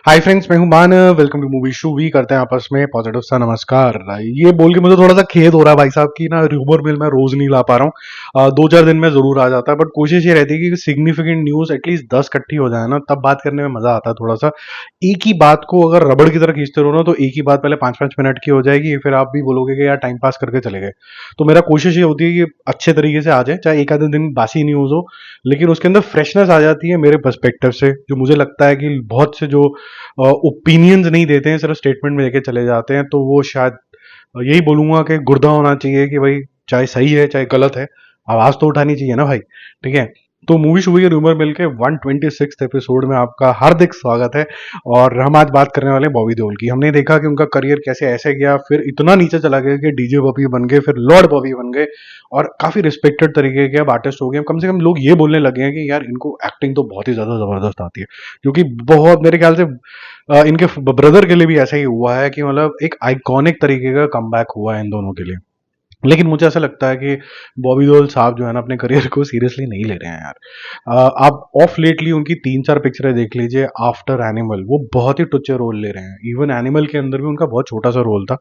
Hi friends, मैं हूं Maan. Welcome to movie show. We करते हैं आपस में पॉजिटिव सा नमस्कार। ये बोल के मुझे थोड़ा सा खेद हो रहा है भाई साहब की ना, र्यूमर मिल मैं रोज नहीं ला पा रहा हूँ। 2-4 दिन में जरूर आ जाता है, बट कोशिश ये रहती है कि सिग्निफिकेंट न्यूज एटलीस्ट 10 इकट्ठी हो जाए ना, तब बात करने में मजा आता है थोड़ा सा। एक ही बात को अगर रबड़ की तरह खींचते रहो ना, तो एक ही बात पहले 5-5 मिनट की हो जाएगी, फिर आप भी बोलोगे कि यार टाइम पास करके चले गए। तो मेरा कोशिश ये होती है कि अच्छे तरीके से आ जाए, चाहे एक आधे दिन बासी न्यूज हो, लेकिन उसके अंदर फ्रेशनेस आ जाती है मेरे पर्सपेक्टिव से। जो मुझे लगता है कि बहुत से जो ओपिनियंस नहीं देते हैं, सिर्फ स्टेटमेंट में लेके चले जाते हैं, तो वो शायद यही बोलूंगा कि गुर्दा होना चाहिए कि भाई चाहे सही है चाहे गलत है, आवाज तो उठानी चाहिए ना भाई। ठीक है। तो मूवी शूवी के रूमर मिलके 126 एपिसोड में आपका हार्दिक स्वागत है। और हम आज बात करने वाले हैं बॉबी देओल की। हमने देखा कि उनका करियर कैसे ऐसे गया, फिर इतना नीचे चला गया कि डीजे बॉबी बन गए, फिर लॉर्ड बॉबी बन गए, और काफी रिस्पेक्टेड तरीके के अब आर्टिस्ट हो गए। कम से कम लोग ये बोलने लगे हैं कि यार इनको एक्टिंग तो बहुत ही ज्यादा जबरदस्त आती है, क्योंकि बहुत मेरे ख्याल से इनके ब्रदर के लिए भी ऐसा ही हुआ है कि मतलब एक आइकॉनिक तरीके का कमबैक हुआ है इन दोनों के लिए। लेकिन मुझे ऐसा लगता है कि बॉबी देओल साहब जो है ना, अपने करियर को सीरियसली नहीं ले रहे हैं यार। आप ऑफ लेटली उनकी 3-4 पिक्चरें देख लीजिए आफ्टर एनिमल, वो बहुत ही टुच्चे रोल ले रहे हैं। इवन एनिमल के अंदर भी उनका बहुत छोटा सा रोल था,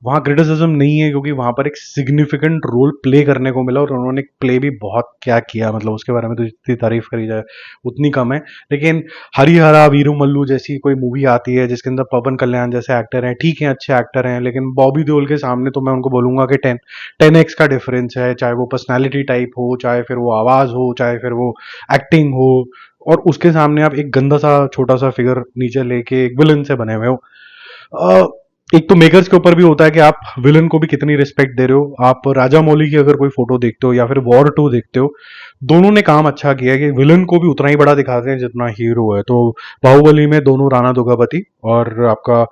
वहां क्रिटिसिज्म नहीं है, क्योंकि वहां पर एक सिग्निफिकेंट रोल प्ले करने को मिला, और उन्होंने प्ले भी बहुत क्या किया, मतलब उसके बारे में तो जितनी तारीफ करी जाए उतनी कम है। लेकिन हरिहरा वीरू मल्लू जैसी कोई मूवी आती है जिसके अंदर पवन कल्याण जैसे एक्टर हैं, ठीक है अच्छे एक्टर हैं, लेकिन बॉबी देओल के सामने तो मैं उनको बोलूंगा कि 10x का डिफरेंस है, चाहे वो पर्सनालिटी टाइप हो, चाहे फिर वो आवाज हो, चाहे फिर वो एक्टिंग हो। और उसके सामने आप एक गंदा सा छोटा सा फिगर नीचे लेके एक विलन से बने हुए हो। अ, एक तो मेकर्स के ऊपर भी होता है कि आप विलन को भी कितनी रिस्पेक्ट दे रहे हो। आप राजा मौली की अगर कोई फोटो देखते हो या फिर वॉर 2 देखते हो, दोनों ने काम अच्छा किया है कि विलन को भी उतना ही बड़ा दिखाते हैं जितना हीरो है। तो बाहुबली में दोनों राणा दुर्गावती और आपका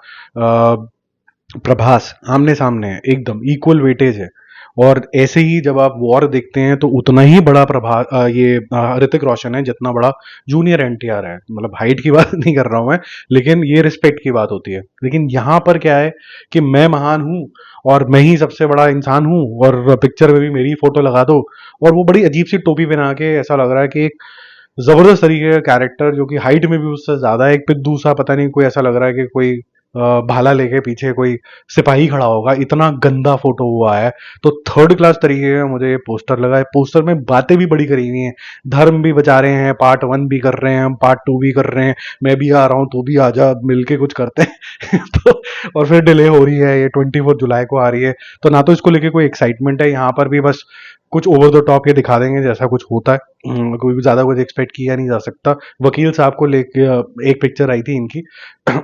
प्रभास आमने सामने है, एकदम इक्वल वेटेज है। और ऐसे ही जब आप वॉर देखते हैं तो उतना ही बड़ा ऋतिक रोशन है जितना बड़ा जूनियर एनटीआर है। मतलब हाइट की बात नहीं कर रहा हूं मैं, लेकिन ये रिस्पेक्ट की बात होती है। लेकिन यहां पर क्या है कि मैं महान हूं और मैं ही सबसे बड़ा इंसान हूं, और पिक्चर में भी मेरी फोटो लगा दो। और वो बड़ी अजीब सी टोपी पहना के ऐसा लग रहा है कि एक जबरदस्त तरीके का कैरेक्टर, जो कि हाइट में भी उससे ज्यादा है, एक पिद्दू सा, पता नहीं कोई ऐसा लग रहा है कि कोई भाला लेके पीछे कोई सिपाही खड़ा होगा, इतना गंदा फोटो हुआ है। तो थर्ड क्लास तरीके का मुझे ये पोस्टर लगा है। पोस्टर में बातें भी बड़ी करी हुई हैं, धर्म भी बचा रहे हैं, पार्ट 1 भी कर रहे हैं, हम पार्ट 2 भी कर रहे हैं, मैं भी आ रहा हूँ तो भी आ जा, मिलके कुछ करते हैं। तो और फिर डिले हो रही है, ये 24 जुलाई को आ रही है। तो ना तो इसको लेके कोई एक्साइटमेंट है, यहाँ पर भी बस कुछ ओवर द टॉप ये दिखा देंगे जैसा कुछ होता है। कोई भी ज्यादा कुछ एक्सपेक्ट किया नहीं जा सकता। वकील साहब को लेके एक पिक्चर आई थी इनकी,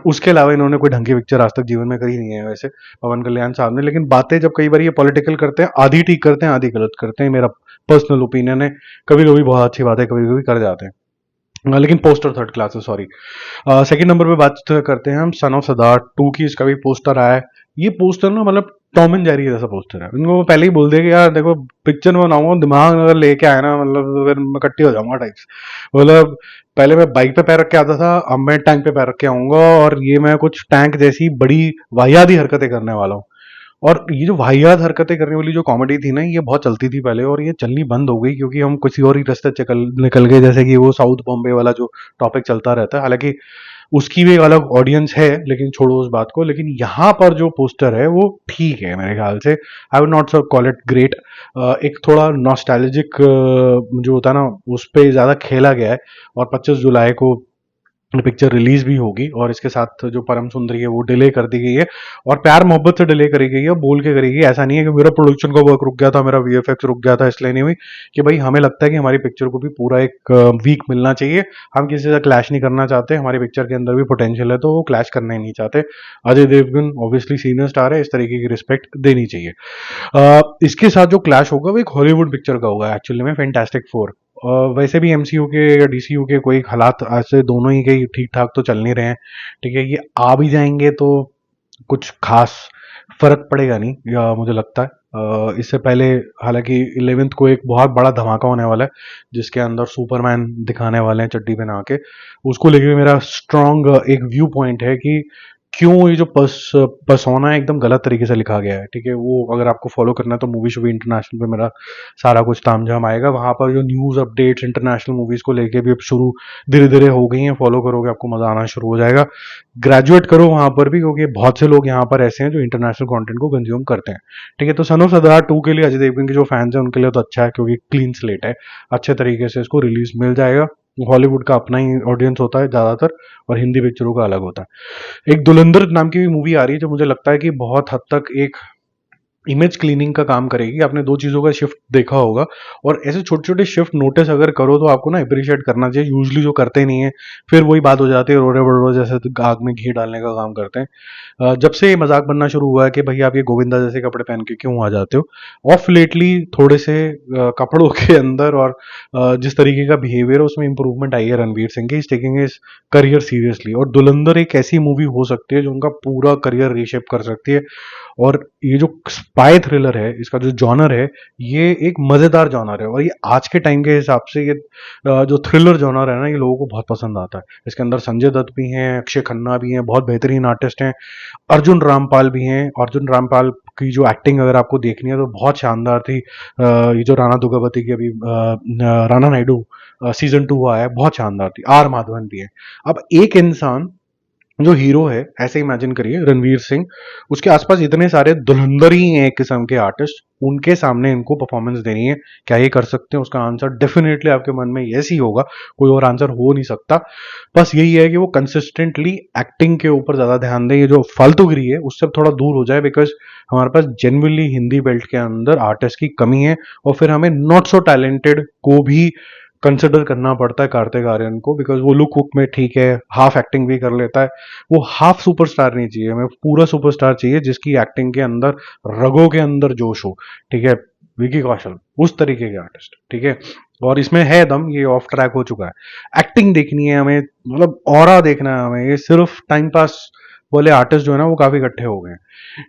उसके अलावा इन्होंने कोई ढंग की पिक्चर आज तक जीवन में करी नहीं है वैसे, पवन कल्याण साहब ने। लेकिन बातें जब कई बार ये पॉलिटिकल करते हैं, आधी ठीक करते हैं आधी गलत करते हैं, मेरा पर्सनल ओपिनियन है। कभी कभी बहुत अच्छी बातें कभी कभी कर जाते हैं। लेकिन पोस्टर थर्ड क्लास है, सॉरी। सेकंड नंबर पे बात करते हैं हम सन ऑफ सरदार 2 की। इसका भी पोस्टर आया है। ये पोस्टर ना, मतलब टॉम एंड जेरी जैसा पोस्टर है। इनको पहले ही बोल दिया कि यार देखो, पिक्चर में बनाऊंगा, दिमाग अगर लेके आए ना, मतलब तो फिर मैं कट्टी हो जाऊंगा टाइप्स। मतलब पहले मैं बाइक पे पैर रख के आता था, अब मैं टैंक पे पैर रख के आऊंगा, और ये मैं कुछ टैंक जैसी बड़ी वाहियात ही हरकतें करने वाला हूँ। और ये जो वाहियात हरकतें करने वाली जो कॉमेडी थी ना, ये बहुत चलती थी पहले, और ये चलनी बंद हो गई क्योंकि हम किसी और ही रास्ते निकल गए, जैसे कि वो साउथ बॉम्बे वाला जो टॉपिक चलता रहता है। हालांकि उसकी भी एक अलग ऑडियंस है, लेकिन छोड़ो उस बात को। लेकिन यहाँ पर जो पोस्टर है वो ठीक है मेरे ख्याल से। I would not call it great. एक थोड़ा नॉस्टैल्जिक जो होता है ना, उस पर ज्यादा खेला गया है। और 25 जुलाई को पिक्चर रिलीज भी होगी, और इसके साथ जो परम सुंदरी है वो डिले कर दी गई है, और प्यार मोहब्बत से डिले करी गई है, बोल के करी गई। ऐसा नहीं है कि मेरा प्रोडक्शन का वर्क रुक गया था, मेरा वीएफएक्स रुक गया था, इसलिए नहीं हुई। कि भाई हमें लगता है कि हमारी पिक्चर को भी पूरा एक वीक मिलना चाहिए, हम किसी से क्लैश नहीं करना चाहते, हमारी पिक्चर के अंदर भी पोटेंशियल है, तो वो क्लैश करना ही नहीं चाहते। Ajay Devgn obviously senior star है, इस तरीके की रिस्पेक्ट देनी चाहिए। इसके साथ जो क्लैश होगा वो एक हॉलीवुड पिक्चर का होगा एक्चुअली में, फैंटास्टिक 4। वैसे भी एमसीयू के या डीसीयू के कोई हालात ऐसे दोनों ही के ठीक ठाक तो चल नहीं रहे हैं। ठीक है, ये आ भी जाएंगे तो कुछ खास फर्क पड़ेगा नहीं, या मुझे लगता है। इससे पहले हालांकि 11th को एक बहुत बड़ा धमाका होने वाला है, जिसके अंदर सुपरमैन दिखाने वाले हैं चड्डी पहना के। उसको लेके मेरा स्ट्रॉन्ग एक व्यू पॉइंट है कि क्यों ये जो पर्सोना है एकदम गलत तरीके से लिखा गया है, ठीक है। वो अगर आपको फॉलो करना है तो मूवी शो भी इंटरनेशनल पे मेरा सारा कुछ तामझाम आएगा, वहां पर जो न्यूज़ अपडेट्स इंटरनेशनल मूवीज को लेके भी अब शुरू धीरे धीरे हो गई हैं, फॉलो करोगे आपको मजा आना शुरू हो जाएगा। ग्रेजुएट करो वहां पर भी, क्योंकि बहुत से लोग यहाँ पर ऐसे हैं जो इंटरनेशनल कंटेंट को कंज्यूम करते हैं, ठीक है। तो सन ऑफ सरदार 2 के लिए अजय देवगन के जो फैंस हैं उनके लिए तो अच्छा है, क्योंकि क्लीन स्लेट है, अच्छे तरीके से इसको रिलीज मिल जाएगा। हॉलीवुड का अपना ही ऑडियंस होता है ज्यादातर, और हिंदी पिक्चरों का अलग होता है। एक धुरंधर नाम की भी मूवी आ रही है जो मुझे लगता है कि बहुत हद तक एक इमेज क्लीनिंग का काम करेगी। आपने दो चीजों का शिफ्ट देखा होगा, और ऐसे छोटे छोटे शिफ्ट नोटिस अगर करो तो आपको ना अप्रिशिएट करना चाहिए। यूजली जो करते नहीं है फिर वही बात हो जाती है, रोड़े बड़ो जैसे तो आग में घी डालने का काम करते हैं। जब से ये मजाक बनना शुरू हुआ है कि भाई आप ये गोविंदा जैसे कपड़े पहन के क्यों आ जाते हो, ऑफ लेटली थोड़े से कपड़ों के अंदर और जिस तरीके का बिहेवियर है उसमें इंप्रूवमेंट आई है रणवीर सिंह की। Is taking his career seriously, और दुलंदर एक ऐसी मूवी हो सकती है जो उनका पूरा करियर रीशेप कर सकती है। और ये जो स्पाई थ्रिलर है, इसका जो जॉनर है, ये एक मजेदार जॉनर है, और ये आज के टाइम के हिसाब से ये जो थ्रिलर जॉनर है ना, ये लोगों को बहुत पसंद आता है। इसके अंदर संजय दत्त भी हैं, अक्षय खन्ना भी हैं, बहुत बेहतरीन आर्टिस्ट हैं, अर्जुन रामपाल भी हैं। अर्जुन रामपाल की जो एक्टिंग अगर आपको देखनी है तो बहुत शानदार थी। ये जो राणा दुर्गावती की अभी राणा नायडू सीजन 2 आया है, बहुत शानदार थी। आर माधवन भी है। अब एक इंसान जो हीरो है, ऐसे इमेजिन करिए रणवीर सिंह, उसके आसपास इतने सारे धुरंधर ही हैं एक किस्म के आर्टिस्ट, उनके सामने इनको परफॉर्मेंस देनी है, क्या ये कर सकते हैं? उसका आंसर डेफिनेटली आपके मन में यस ही होगा, कोई और आंसर हो नहीं सकता। बस यही है कि वो कंसिस्टेंटली एक्टिंग के ऊपर ज्यादा ध्यान दें, ये जो फालतूगिरी है उससे थोड़ा दूर हो जाए, बिकॉज हमारे पास जेन्युइनली हिंदी बेल्ट के अंदर आर्टिस्ट की कमी है, और फिर हमें नॉट सो टैलेंटेड को भी कंसिडर करना पड़ता है, कार्तिक आर्यन को, बिकॉज वो लुक वुक में ठीक है, हाफ एक्टिंग भी कर लेता है। वो हाफ सुपरस्टार नहीं चाहिए हमें, पूरा सुपरस्टार चाहिए जिसकी एक्टिंग के अंदर रगों के अंदर जोश हो, ठीक है। विकी कौशल उस तरीके के आर्टिस्ट, ठीक है। और इसमें है दम, ये ऑफ ट्रैक हो चुका है। एक्टिंग देखनी है हमें, मतलब ऑरा देखना है हमें, ये सिर्फ टाइम पास वाले आर्टिस्ट जो है ना वो काफी इकट्ठे हो गए हैं,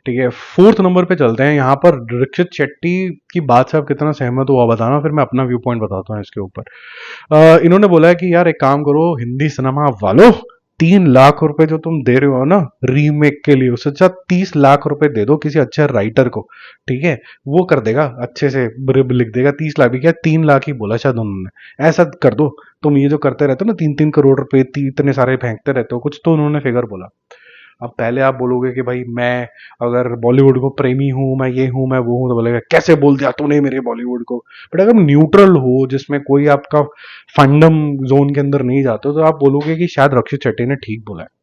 ठीक है। फोर्थ नंबर पे चलते हैं, यहाँ पर रक्षित शेट्टी की बात से आप कितना सहमत हो आप बताना, फिर मैं अपना व्यू पॉइंट बताता हूँ इसके ऊपर। इन्होंने बोला है कि यार एक काम करो हिंदी सिनेमा वालों, 3 लाख रुपए जो तुम दे रहे हो ना रीमेक के लिए, उससे अच्छा 30 लाख रुपए दे दो किसी अच्छे राइटर को, ठीक है। वो कर देगा, अच्छे से ब्रिब लिख देगा। 30 लाख भी क्या, 3 लाख ही बोला शायद उन्होंने। ऐसा कर दो, तुम ये जो करते रहते हो ना 3-3 करोड़ रुपए इतने सारे फेंकते रहते हो, कुछ तो उन्होंने फिगर बोला। अब पहले आप बोलोगे कि भाई मैं अगर बॉलीवुड को प्रेमी हूं, मैं ये हूं, मैं वो हूं, तो बोलेगा कैसे बोल दिया तूने मेरे बॉलीवुड को। बट अगर न्यूट्रल हो, जिसमें कोई आपका फंडम जोन के अंदर नहीं जाते, तो आप बोलोगे कि शायद रक्षित शेट्टी ने ठीक बोला है।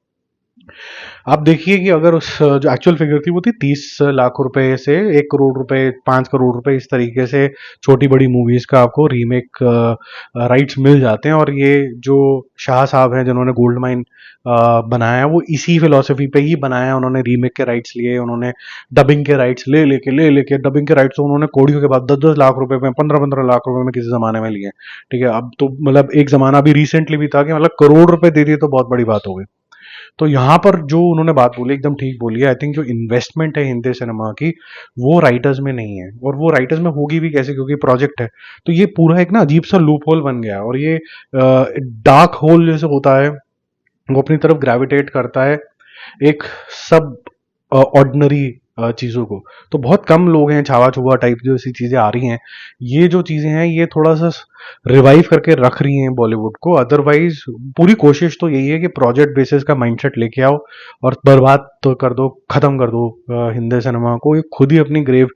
आप देखिए कि अगर उस जो एक्चुअल फिगर थी वो थी 30 लाख रुपए से 1 करोड़ रुपए, 5 करोड़ रुपए, इस तरीके से छोटी बड़ी मूवीज का आपको रीमेक राइट्स मिल जाते हैं। और ये जो शाह साहब हैं जिन्होंने गोल्ड माइन बनाया है, वो इसी फिलोसफी पे ही बनाया है। उन्होंने रीमेक के राइट्स लिए, उन्होंने डबिंग के राइट्स ले लेके डबिंग के राइट्स तो उन्होंने कोड़ियों के बाद 10-10 लाख रुपए में, 15-15 लाख रुपए में किसी जमाने में लिए, ठीक है। अब तो मतलब एक जमाना अभी रिसेंटली भी था कि मतलब करोड़ रुपए दे दिए तो बहुत बड़ी बात हो गई। तो यहाँ पर जो उन्होंने बात बोली एकदम ठीक बोली है। आई थिंक जो इन्वेस्टमेंट है हिंदी सिनेमा की, वो राइटर्स में नहीं है, और वो राइटर्स में होगी भी कैसे, क्योंकि प्रोजेक्ट है। तो ये पूरा एक ना अजीब सा लूप होल बन गया, और ये डार्क होल जैसे होता है, वो अपनी तरफ ग्रेविटेट करता है एक सब ऑर्डिनरी चीजों को। तो बहुत कम लोग हैं, छावा छुआ टाइप जो ऐसी चीजें आ रही हैं, ये जो चीजें हैं ये थोड़ा सा रिवाइव करके रख रही हैं बॉलीवुड को। अदरवाइज पूरी कोशिश तो यही है कि प्रोजेक्ट बेसिस का माइंडसेट लेके आओ और बर्बाद तो कर दो, खत्म कर दो हिंदी सिनेमा को। ये खुद ही अपनी ग्रेव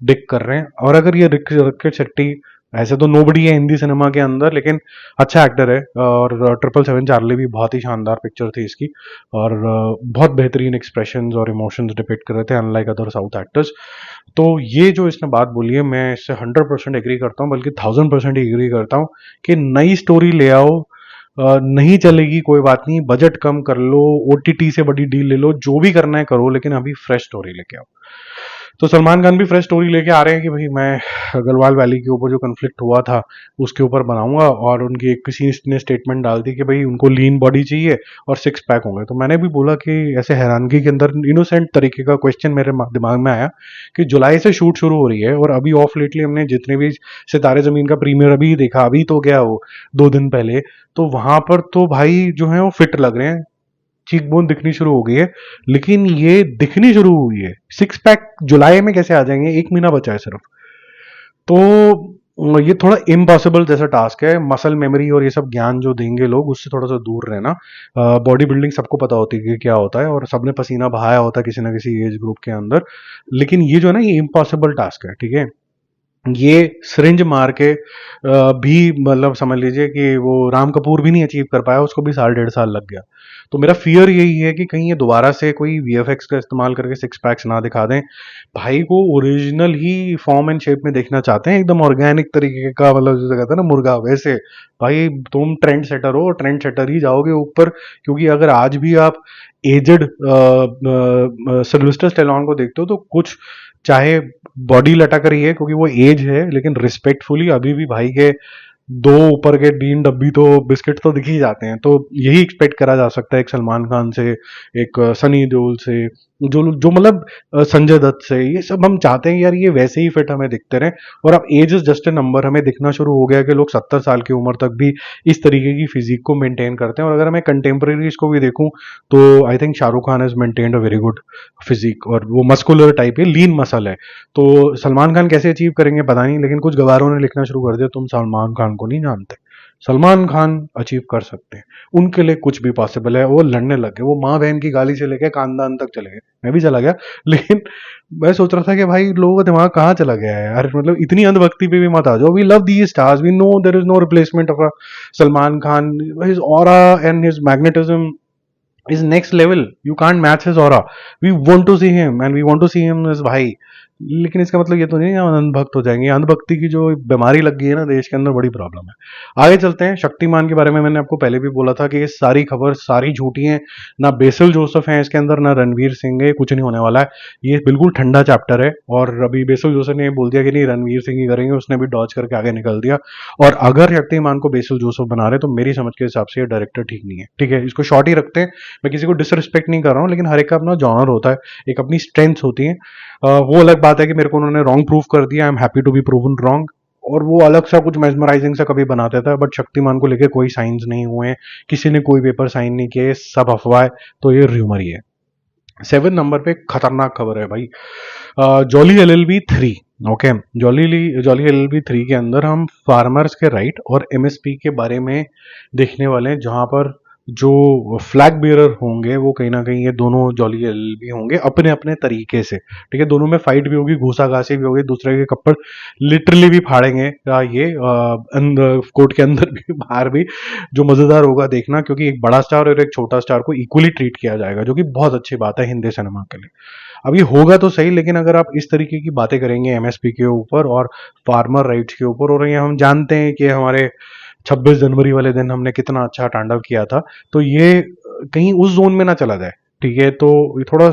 डिग कर रहे हैं। और अगर ये रक्षित शेट्टी, ऐसे तो नोबडी है हिंदी सिनेमा के अंदर, लेकिन अच्छा एक्टर है, और 777 चार्ली भी बहुत ही शानदार पिक्चर थी इसकी, और बहुत बेहतरीन एक्सप्रेशंस और इमोशंस डिपिक्ट कर रहे थे अनलाइक अदर साउथ एक्टर्स। तो ये जो इसने बात बोली है, मैं इससे 100% एग्री करता हूँ, बल्कि 1000% एग्री करता हूँ कि नई स्टोरी ले आओ। नहीं चलेगी कोई बात नहीं, बजट कम कर लो, ओटीटी से बड़ी डील ले लो, जो भी करना है करो, लेकिन अभी फ्रेश स्टोरी लेके आओ। तो सलमान खान भी फ्रेश स्टोरी लेके आ रहे हैं कि भाई मैं गलवाल वैली के ऊपर जो कन्फ्लिक्ट हुआ था उसके ऊपर बनाऊंगा, और उनकी एक किसी ने स्टेटमेंट डाल दी कि भाई उनको लीन बॉडी चाहिए और 6 पैक होंगे। तो मैंने भी बोला कि ऐसे हैरानगी के अंदर इनोसेंट तरीके का क्वेश्चन मेरे दिमाग में आया कि जुलाई से शूट शुरू हो रही है, और अभी ऑफ लेटली हमने जितने भी सितारे जमीन का प्रीमियर अभी देखा, अभी तो गया वो 2 दिन पहले, तो वहां पर तो भाई जो है वो फिट लग रहे हैं, चीक बोन दिखनी शुरू हो गई है, लेकिन ये दिखनी शुरू हुई है। सिक्स पैक जुलाई में कैसे आ जाएंगे, 1 महीना बचा है सिर्फ। तो ये थोड़ा इम्पॉसिबल जैसा टास्क है। मसल मेमोरी और ये सब ज्ञान जो देंगे लोग, उससे थोड़ा सा दूर रहना। बॉडी बिल्डिंग सबको पता होती है कि क्या होता है, और सबने पसीना बहाया होता है किसी ना किसी एज ग्रुप के अंदर। लेकिन ये जो है ना, ये इम्पॉसिबल टास्क है, ठीक है। ये सिरिंज मार के भी मतलब समझ लीजिए कि वो राम कपूर भी नहीं अचीव कर पाया, उसको भी 1.5 साल लग गया। तो मेरा फियर यही है कि कहीं ये दोबारा से कोई वीएफएक्स का इस्तेमाल करके सिक्स पैक्स ना दिखा दें। भाई को original he form and shape में देखना चाहते हैं, एकदम ऑर्गेनिक तरीके का, मतलब जैसे कहते हैं ना मुर्गा, वैसे। भाई तुम ट्रेंड सेटर हो, ट्रेंड सेटर ही जाओगे ऊपर। क्योंकि अगर आज भी आप एजड सिल्वेस्टर स्टेलोन को देखते हो, तो कुछ चाहे बॉडी लटक रही है क्योंकि वो एज है, लेकिन रिस्पेक्टफुली अभी भी भाई के दो ऊपर के 3 डब्बी तो बिस्किट तो दिख ही जाते हैं। तो यही एक्सपेक्ट करा जा सकता है एक सलमान खान से, एक सनी देओल से, जो जो मतलब संजय दत्त से। ये सब हम चाहते हैं यार, ये वैसे ही फिट हमें दिखते रहे। और अब age is just a number, हमें दिखना शुरू हो गया कि लोग 70 साल की उम्र तक भी इस तरीके की फिजिक को मेंटेन करते हैं। और अगर मैं कंटेम्प्रेरीज को भी देखूं, तो I think Shahrukh Khan has maintained a very good physique, और वो मस्कुलर टाइप है, लीन मसल है। तो सलमान खान कैसे अचीव करेंगे पता नहीं, लेकिन कुछ गवारों ने लिखना शुरू कर दिया, तुम सलमान खान को नहीं जानते, सलमान खान अचीव कर सकते हैं, उनके लिए कुछ भी पॉसिबल है। वो लड़ने लग गए, वो माँ बहन की गाली से लेके खानदान तक चले गए। मैं भी चला गया, लेकिन मैं सोच रहा था कि भाई लोगों का दिमाग कहाँ चला गया है यार, मतलब इतनी अंधभक्ति पे भी मत आ जाओ। We love the stars, we know there is no replacement of Salman Khan. His aura and his magnetism is next level. You can't match his aura. We want to see him and we want to see him as भाई। लेकिन इसका मतलब ये तो नहीं है हम अंधभक्त हो जाएंगे। अंधभक्ति की जो बीमारी लग गई है ना देश के अंदर, बड़ी प्रॉब्लम है। आगे चलते हैं। शक्तिमान के बारे में मैंने आपको पहले भी बोला था कि ये सारी खबर सारी झूठी है। ना बेसिल जोसेफ है इसके अंदर, ना रणवीर सिंह है, कुछ नहीं होने वाला है। ये बिल्कुल ठंडा चैप्टर है। और अभी बेसिल जोसेफ ने ये बोल दिया कि नहीं, रणवीर सिंह ही करेंगे, उसने भी डॉज करके आगे निकल दिया। और अगर शक्तिमान को बेसिल जोसेफ बना रहे, तो मेरी समझ के हिसाब से ये डायरेक्टर ठीक नहीं है, ठीक है। इसको शॉर्ट ही रखते हैं। मैं किसी को डिसरिस्पेक्ट नहीं कर रहा हूँ, लेकिन हर एक का अपना जॉनर होता है, एक अपनी स्ट्रेंथ्स होती है। वो अलग बात है कि मेरे को उन्होंने रॉन्ग प्रूफ कर दिया, I am happy to be proven wrong. और वो अलग सा कुछ मेस्मराइजिंग सा कभी बनाते था, बट शक्तिमान को लेके कोई साइंस नहीं हुए हैं, किसी ने कोई पेपर साइन नहीं किए, सब अफवाह है। तो ये र्यूमर ही है। 7 नंबर पे खतरनाक खबर है भाई, jolly LLB 3। Okay, jolly LLB 3 के अंदर हम फार्मर्स के राइट और MSP के बारे में देखने वाले हैं, जहां पर जो फ्लैग बेरर होंगे वो कहीं ना कहीं ये दोनों जॉली LLB होंगे अपने अपने तरीके से, ठीक है। दोनों में फाइट भी होगी, घूसाघासी भी होगी, दूसरे के कपड़ लिटरली भी फाड़ेंगे ये कोर्ट के अंदर भी बाहर भी। जो मजेदार होगा देखना, क्योंकि एक बड़ा स्टार और एक छोटा स्टार को इक्वली ट्रीट किया जाएगा, जो कि बहुत अच्छी बात है हिंदी सिनेमा के लिए। अब ये होगा तो सही, लेकिन अगर आप इस तरीके की बातें करेंगे MSP के ऊपर और फार्मर राइट्स के ऊपर, और ये हम जानते हैं कि हमारे 26 जनवरी वाले दिन हमने कितना अच्छा तांडव किया था, तो ये कहीं उस जोन में ना चला जाए, ठीक है। तो ये थोड़ा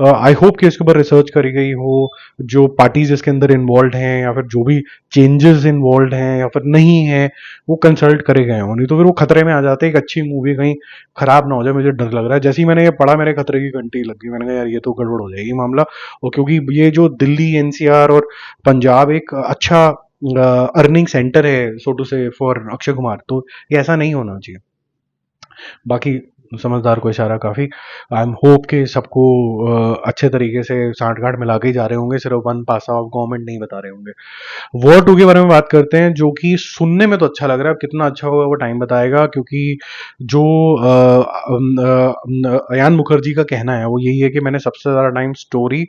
आई होप कि इसके ऊपर रिसर्च करी गई हो, जो पार्टीज इसके अंदर इन्वॉल्व हैं, या फिर जो भी चेंजेस इन्वॉल्व हैं या फिर नहीं है, वो कंसल्ट करे गए हो। नहीं तो फिर वो खतरे में आ जाते हैं, एक अच्छी मूवी कहीं खराब ना हो जाए। मुझे डर लग रहा है, जैसे ही मैंने ये पढ़ा मेरे खतरे की घंटी लग गई। मैंने कहा यार ये तो गड़बड़ हो जाएगी मामला। और क्योंकि ये जो दिल्ली NCR और पंजाब एक अच्छा अर्निंग सेंटर है, सो टू से, फॉर अक्षय कुमार, तो ये ऐसा नहीं होना चाहिए। बाकी समझदार को इशारा काफी। आई एम होप कि सबको अच्छे तरीके से साठ गांठ मिला के ही जा रहे होंगे, सिर्फ वन पास ऑफ गवर्नमेंट नहीं बता रहे होंगे। वॉर 2 के बारे में बात करते हैं, जो कि सुनने में तो अच्छा लग रहा है, अब कितना अच्छा होगा वो टाइम बताएगा। क्योंकि जो अयान मुखर्जी का कहना है वो यही है कि मैंने सबसे ज्यादा टाइम स्टोरी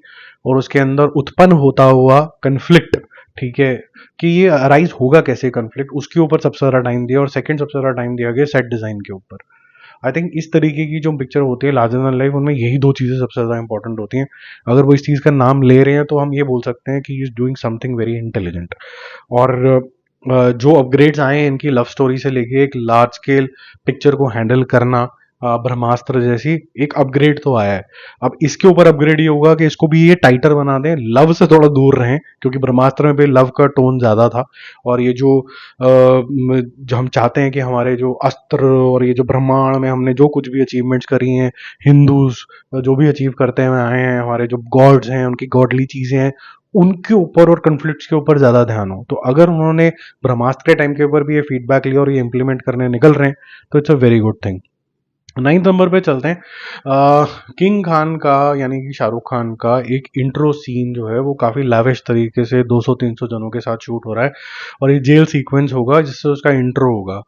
और उसके अंदर उत्पन्न होता हुआ कन्फ्लिक्ट, ठीक है, कि ये अराइज होगा कैसे कन्फ्लिक्ट, उसके ऊपर सबसे ज्यादा टाइम दिया। और सेकंड सबसे ज्यादा टाइम दिया गया सेट डिजाइन के ऊपर। आई थिंक इस तरीके की जो पिक्चर होती है लार्जर देन लाइफ, उनमें यही दो चीजें सबसे ज्यादा इंपॉर्टेंट होती हैं। अगर वो इस चीज का नाम ले रहे हैं, तो हम ये बोल सकते हैं कि he is doing something very intelligent. और जो अपग्रेड्स आए हैं इनकी लव स्टोरी से लेके एक लार्ज स्केल पिक्चर को हैंडल करना, ब्रह्मास्त्र जैसी एक अपग्रेड तो आया है। अब इसके ऊपर अपग्रेड ये होगा कि इसको भी ये टाइटर बना दें, लव से थोड़ा दूर रहें, क्योंकि ब्रह्मास्त्र में भी लव का टोन ज्यादा था। और ये जो हम चाहते हैं कि हमारे जो अस्त्र और ये जो ब्रह्मांड में हमने जो कुछ भी अचीवमेंट्स करी हैं, हिंदूज जो भी अचीव करते हुए आए हैं, हमारे जो गॉड्स हैं, उनकी गॉडली चीजें हैं, उनके ऊपर और कन्फ्लिक्ट्स के ऊपर ज्यादा ध्यान हो। तो अगर उन्होंने ब्रह्मास्त्र के टाइम के ऊपर भी ये फीडबैक लिया और ये इंप्लीमेंट करने निकल रहे हैं, तो it's a very good thing. 9th number पे चलते हैं। किंग खान का यानी कि शाहरुख खान का एक इंट्रो सीन जो है वो काफ़ी लाविश तरीके से 200-300 जनों के साथ शूट हो रहा है, और ये जेल सीक्वेंस होगा जिससे उसका इंट्रो होगा।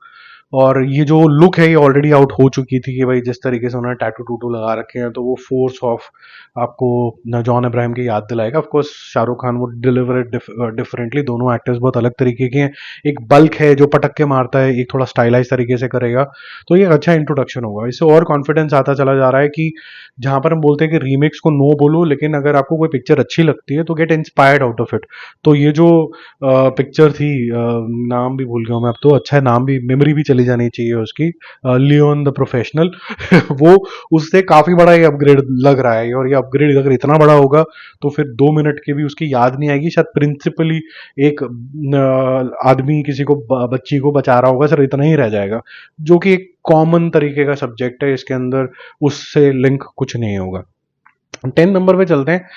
और ये जो लुक है ये ऑलरेडी आउट हो चुकी थी कि भाई जिस तरीके से उन्होंने टैटू टूटू लगा रखे हैं, तो वो फोर्स ऑफ आपको जॉन अब्राहम की याद दिलाएगा। ऑफ कोर्स शाहरुख खान वो डिलीवर इट डिफरेंटली, दोनों एक्टर्स बहुत अलग तरीके के हैं। एक बल्क है जो पटक के मारता है, एक थोड़ा स्टाइलाइज तरीके से करेगा, तो ये एक अच्छा इंट्रोडक्शन होगा। इससे और कॉन्फिडेंस आता चला जा रहा है कि जहां पर हम बोलते हैं कि रीमेक्स को नो बोलो, लेकिन अगर आपको कोई पिक्चर अच्छी लगती है तो get inspired out of it. तो ये जो पिक्चर थी, नाम भी भूल गया हूं मैं अब तो, अच्छा है नाम भी, मेमोरी भी चली जानी चाहिए उसकी, लियोन द प्रोफेशनल। वो उससे काफी बड़ा ये अपग्रेड लग रहा है, और ये अपग्रेड अगर इतना बड़ा होगा तो फिर 2 मिनट की भी उसकी याद नहीं आएगी। शायद प्रिंसिपली एक आदमी किसी को बच्ची को बचा रहा होगा, सिर्फ इतना ही रह जाएगा, जो कि एक कॉमन तरीके का सब्जेक्ट है इसके अंदर, उससे लिंक कुछ नहीं होगा। 10 नंबर पे चलते हैं।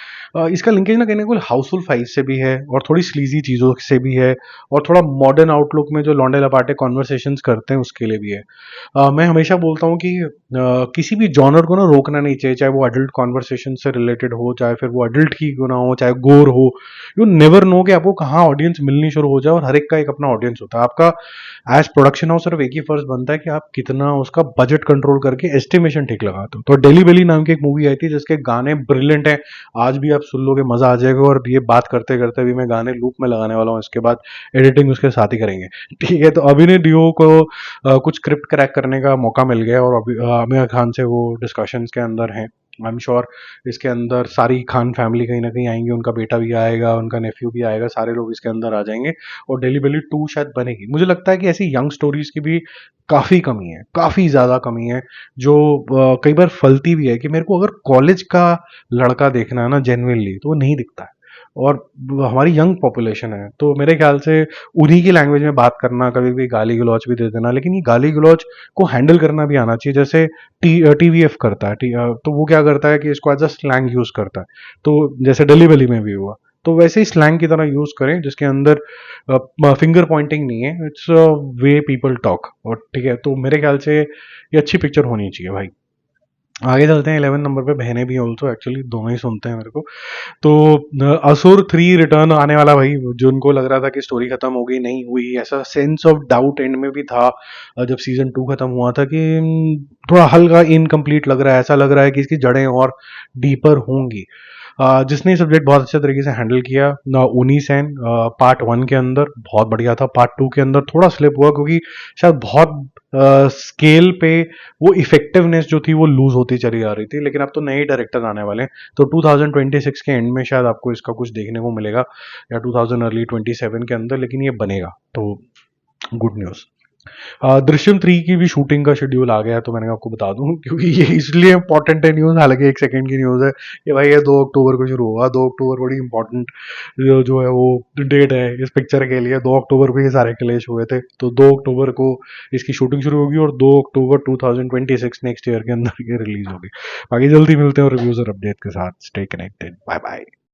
इसका लिंकेज ना कहने को हाउसफुल 5 से भी है, और थोड़ी स्लीजी चीज़ों से भी है, और थोड़ा मॉडर्न आउटलुक में जो लौंडे लपाटे कॉन्वर्सेशंस करते हैं उसके लिए भी है। मैं हमेशा बोलता हूँ कि किसी भी जॉनर को ना रोकना नहीं चाहिए, चाहे वो एडल्ट कॉन्वर्सेशन से रिलेटेड हो, चाहे फिर वो एडल्ट ही क्यों ना हो, चाहे गोर हो। यू नेवर नो कि आपको कहाँ ऑडियंस मिलनी शुरू हो जाए, और हर एक का एक अपना ऑडियंस होता है। आपका एज प्रोडक्शन हाउस सिर्फ एक ही फर्ज बनता है कि आप कितना उसका बजट कंट्रोल करके एस्टिमेशन ठीक लगाते हो। तो डेली बेली नाम की एक मूवी आई थी जिसके गाने ब्रिलियंट हैं, आज भी आप सुन लोगे मजा आ जाएगा, और ये बात करते करते भी मैं गाने लूप में लगाने वाला हूँ, इसके बाद एडिटिंग उसके साथ ही करेंगे। ठीक है, तो अभिनय डियो को कुछ स्क्रिप्ट क्रैक करने का मौका मिल गया, और आमिर खान से वो डिस्कशंस के अंदर हैं। आई एम श्योर इसके अंदर सारी खान फैमिली कहीं ना कहीं आएंगी, उनका बेटा भी आएगा, उनका नेफ्यू भी आएगा, सारे लोग इसके अंदर आ जाएंगे, और डेली बेली 2 शायद बनेगी। मुझे लगता है कि ऐसी यंग स्टोरीज की भी काफ़ी कमी है, काफ़ी ज़्यादा कमी है, जो कई बार फलती भी है कि मेरे को अगर कॉलेज का लड़का देखना है ना जेन्युइनली, तो वो नहीं दिखता है। और हमारी यंग पॉपुलेशन है, तो मेरे ख्याल से उन्हीं की लैंग्वेज में बात करना, कभी भी गाली गलौज भी दे देना, लेकिन ये गाली गलौज को हैंडल करना भी आना चाहिए। जैसे टीवीएफ करता है, तो वो क्या करता है कि इसको एज अ स्लैंग यूज करता है, तो जैसे दिल्ली बली में भी हुआ, तो वैसे ही स्लैंग की तरह यूज करें, जिसके अंदर फिंगर पॉइंटिंग नहीं है, इट्स वे पीपल टॉक। और ठीक है, तो मेरे ख्याल से ये अच्छी पिक्चर होनी चाहिए भाई। आगे चलते हैं 11 नंबर पे, बहनें भी ऑल्सो, एक्चुअली दोनों ही सुनते हैं मेरे को। तो असुर 3 रिटर्न आने वाला भाई, जिनको लग रहा था कि स्टोरी खत्म हो गई, नहीं हुई, ऐसा सेंस ऑफ डाउट एंड में भी था जब सीजन 2 खत्म हुआ था कि थोड़ा हल्का इनकम्प्लीट लग रहा है, ऐसा लग रहा है कि इसकी जड़ें और डीपर होंगी। जिसने सब्जेक्ट बहुत अच्छे तरीके से हैंडल किया, उनी सेन पार्ट 1 के अंदर बहुत बढ़िया था, पार्ट 2 के अंदर थोड़ा स्लिप हुआ, क्योंकि शायद बहुत स्केल पे वो इफेक्टिवनेस जो थी वो लूज होती चली आ रही थी। लेकिन अब तो नए डायरेक्टर आने वाले हैं, तो 2026 के एंड में शायद आपको इसका कुछ देखने को मिलेगा, या 2000 अर्ली 27 के अंदर, लेकिन ये बनेगा, तो गुड न्यूज़। दृश्यम 3 की भी शूटिंग का शेड्यूल आ गया है, तो मैंने आपको बता दूं, क्योंकि ये इसलिए इंपॉर्टेंट है न्यूज़, हालांकि 1 सेकंड की न्यूज़ है कि भाई ये 2 अक्टूबर को शुरू होगा। 2 अक्टूबर बड़ी इंपॉर्टेंट जो है वो डेट है इस पिक्चर के लिए। 2 अक्टूबर को ये सारे क्लेश हुए थे, तो 2 अक्टूबर को इसकी शूटिंग शुरू होगी, और 2 अक्टूबर 2026 नेक्स्ट ईयर के अंदर ये रिलीज होगी। बाकी जल्दी मिलते हैं रिव्यूज और अपडेट के साथ। Stay connected, bye bye.